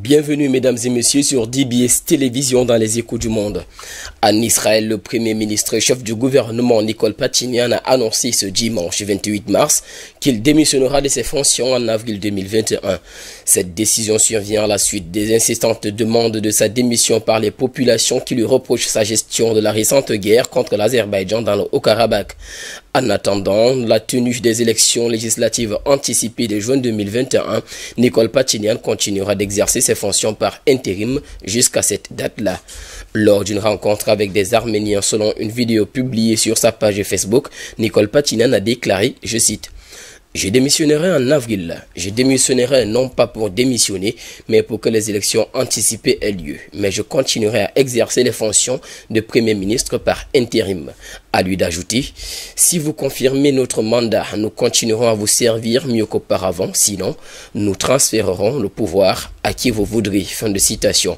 Bienvenue mesdames et messieurs sur DBS Télévision dans les échos du monde. En Israël, le premier ministre chef du gouvernement Nicole Pachinian a annoncé ce dimanche 28 mars qu'il démissionnera de ses fonctions en avril 2021. Cette décision survient à la suite des insistantes demandes de sa démission par les populations qui lui reprochent sa gestion de la récente guerre contre l'Azerbaïdjan dans le Haut-Karabakh. En attendant la tenue des élections législatives anticipées de juin 2021, Nicole Pachinian continuera d'exercer ses fonctions par intérim jusqu'à cette date-là. Lors d'une rencontre avec des Arméniens selon une vidéo publiée sur sa page Facebook, Nicole Pachinian a déclaré, je cite, « Je démissionnerai en avril. Je démissionnerai non pas pour démissionner, mais pour que les élections anticipées aient lieu. Mais je continuerai à exercer les fonctions de Premier ministre par intérim. » À lui d'ajouter, « Si vous confirmez notre mandat, nous continuerons à vous servir mieux qu'auparavant. Sinon, nous transférerons le pouvoir à qui vous voudrez. » Fin de citation.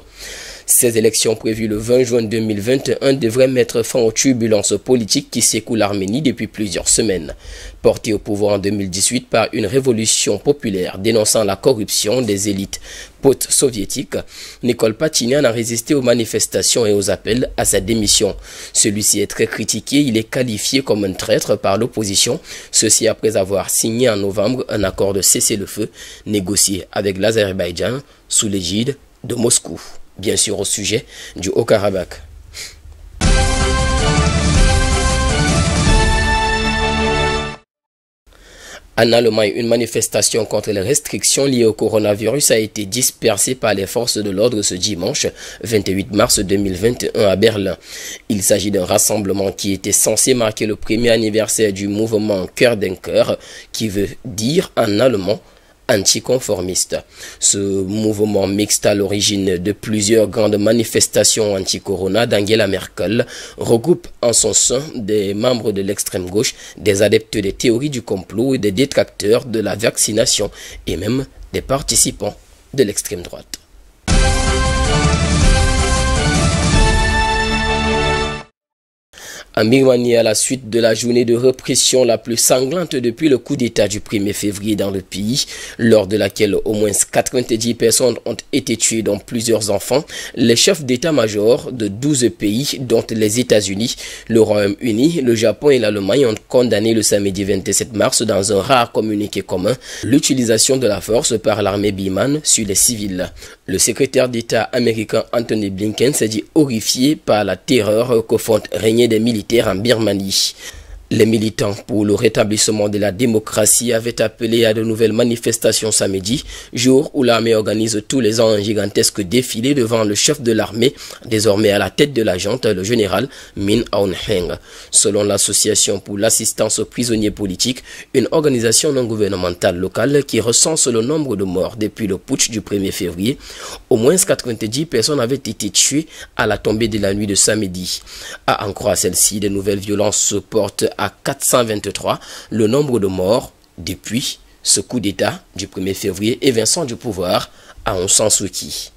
Ces élections prévues le 20 juin 2021 devraient mettre fin aux turbulences politiques qui secouent l'Arménie depuis plusieurs semaines. Portée au pouvoir en 2018 par une révolution populaire dénonçant la corruption des élites post-soviétiques, Nicole Pachinian a résisté aux manifestations et aux appels à sa démission. Celui-ci est très critiqué, il est qualifié comme un traître par l'opposition, ceci après avoir signé en novembre un accord de cessez-le-feu négocié avec l'Azerbaïdjan sous l'égide de Moscou. Bien sûr au sujet du Haut-Karabakh. En Allemagne, une manifestation contre les restrictions liées au coronavirus a été dispersée par les forces de l'ordre ce dimanche 28 mars 2021 à Berlin. Il s'agit d'un rassemblement qui était censé marquer le premier anniversaire du mouvement Cœur d'un cœur, qui veut dire en allemand anticonformiste. Ce mouvement mixte à l'origine de plusieurs grandes manifestations anti-corona d'Angela Merkel regroupe en son sein des membres de l'extrême gauche, des adeptes des théories du complot et des détracteurs de la vaccination et même des participants de l'extrême droite. En Birmanie, à la suite de la journée de répression la plus sanglante depuis le coup d'État du 1er février dans le pays, lors de laquelle au moins 90 personnes ont été tuées, dont plusieurs enfants, les chefs d'état-major de 12 pays, dont les États-Unis, le Royaume-Uni, le Japon et l'Allemagne, ont condamné le samedi 27 mars dans un rare communiqué commun l'utilisation de la force par l'armée birmane sur les civils. Le secrétaire d'État américain Anthony Blinken s'est dit horrifié par la terreur que font régner des militaires en Birmanie. Les militants pour le rétablissement de la démocratie avaient appelé à de nouvelles manifestations samedi, jour où l'armée organise tous les ans un gigantesque défilé devant le chef de l'armée, désormais à la tête de la junte, le général Min Aung Hlaing. Selon l'association pour l'assistance aux prisonniers politiques, une organisation non gouvernementale locale qui recense le nombre de morts depuis le putsch du 1er février, au moins 90 personnes avaient été tuées à la tombée de la nuit de samedi. À en croire celle-ci, de nouvelles violences se portent à 423 le nombre de morts depuis ce coup d'État du 1er février évinçant du pouvoir à Aung San Suu Kyi.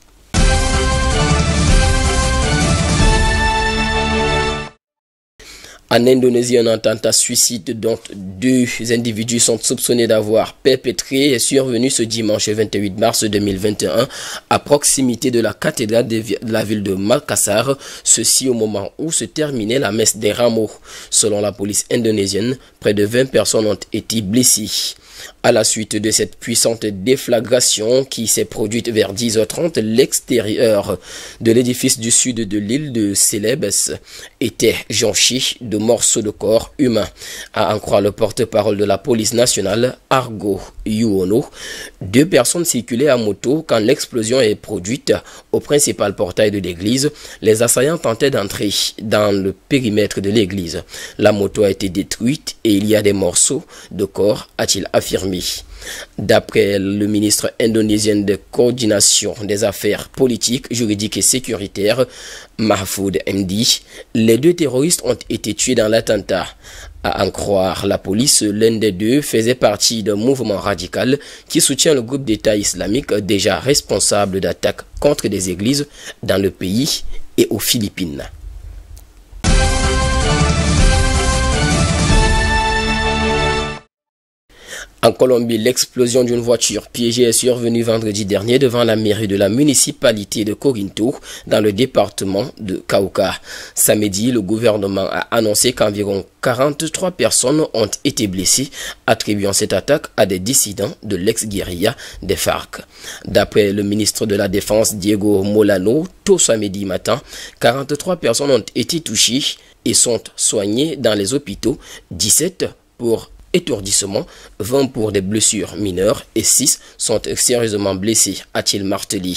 En Indonésie, un attentat suicide dont 2 individus sont soupçonnés d'avoir perpétré est survenu ce dimanche 28 mars 2021 à proximité de la cathédrale de la ville de Makassar, ceci au moment où se terminait la messe des rameaux. Selon la police indonésienne, près de 20 personnes ont été blessées. À la suite de cette puissante déflagration qui s'est produite vers 10h30, l'extérieur de l'édifice du sud de l'île de Celebes était jonché de morceaux de corps humains. À en croire le porte-parole de la police nationale, Argo Yuono, 2 personnes circulaient à moto quand l'explosion est produite au principal portail de l'église. Les assaillants tentaient d'entrer dans le périmètre de l'église. La moto a été détruite et il y a des morceaux de corps, a-t-il affirmé. D'après le ministre indonésien de coordination des affaires politiques, juridiques et sécuritaires, Mahfoud MD, les 2 terroristes ont été tués dans l'attentat. À en croire la police, l'un des 2 faisait partie d'un mouvement radical qui soutient le groupe d'État islamique déjà responsable d'attaques contre des églises dans le pays et aux Philippines. En Colombie, l'explosion d'une voiture piégée est survenue vendredi dernier devant la mairie de la municipalité de Corinto, dans le département de Cauca. Samedi, le gouvernement a annoncé qu'environ 43 personnes ont été blessées, attribuant cette attaque à des dissidents de l'ex-guérilla des FARC. D'après le ministre de la Défense Diego Molano, tôt samedi matin, 43 personnes ont été touchées et sont soignées dans les hôpitaux, 17 pour étourdissement, 20 pour des blessures mineures et 6 sont sérieusement blessés, a-t-il martelé.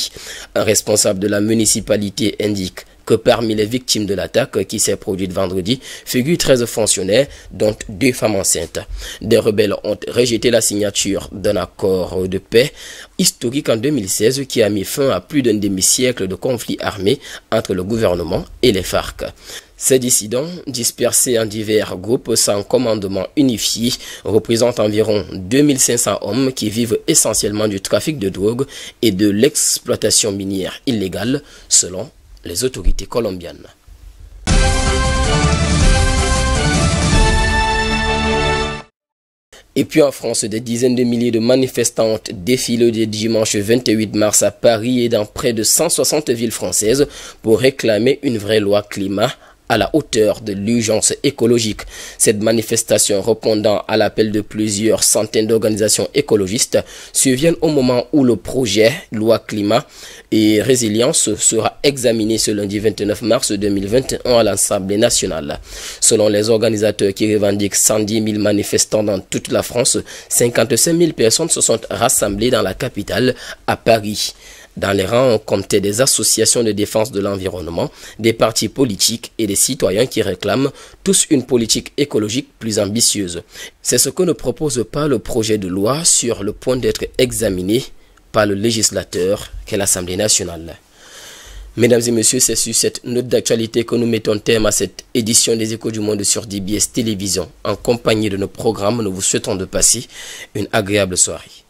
Un responsable de la municipalité indique que parmi les victimes de l'attaque qui s'est produite vendredi figurent 13 fonctionnaires, dont 2 femmes enceintes. Des rebelles ont rejeté la signature d'un accord de paix historique en 2016 qui a mis fin à plus d'un demi-siècle de conflits armés entre le gouvernement et les FARC. Ces dissidents, dispersés en divers groupes sans commandement unifié, représentent environ 2500 hommes qui vivent essentiellement du trafic de drogue et de l'exploitation minière illégale, selon les autorités colombiennes. Et puis en France, des dizaines de milliers de manifestants ont défilé le dimanche 28 mars à Paris et dans près de 160 villes françaises pour réclamer une vraie loi climat à la hauteur de l'urgence écologique. Cette manifestation, répondant à l'appel de plusieurs centaines d'organisations écologistes, survient au moment où le projet loi climat et résilience sera examiné ce lundi 29 mars 2021 à l'Assemblée nationale. Selon les organisateurs qui revendiquent 110 000 manifestants dans toute la France, 55 000 personnes se sont rassemblées dans la capitale, à Paris. Dans les rangs, on comptait des associations de défense de l'environnement, des partis politiques et des citoyens qui réclament tous une politique écologique plus ambitieuse. C'est ce que ne propose pas le projet de loi sur le point d'être examiné par le législateur qu'est l'Assemblée nationale. Mesdames et messieurs, c'est sur cette note d'actualité que nous mettons terme à cette édition des Échos du Monde sur DBS Télévision. En compagnie de nos programmes, nous vous souhaitons de passer une agréable soirée.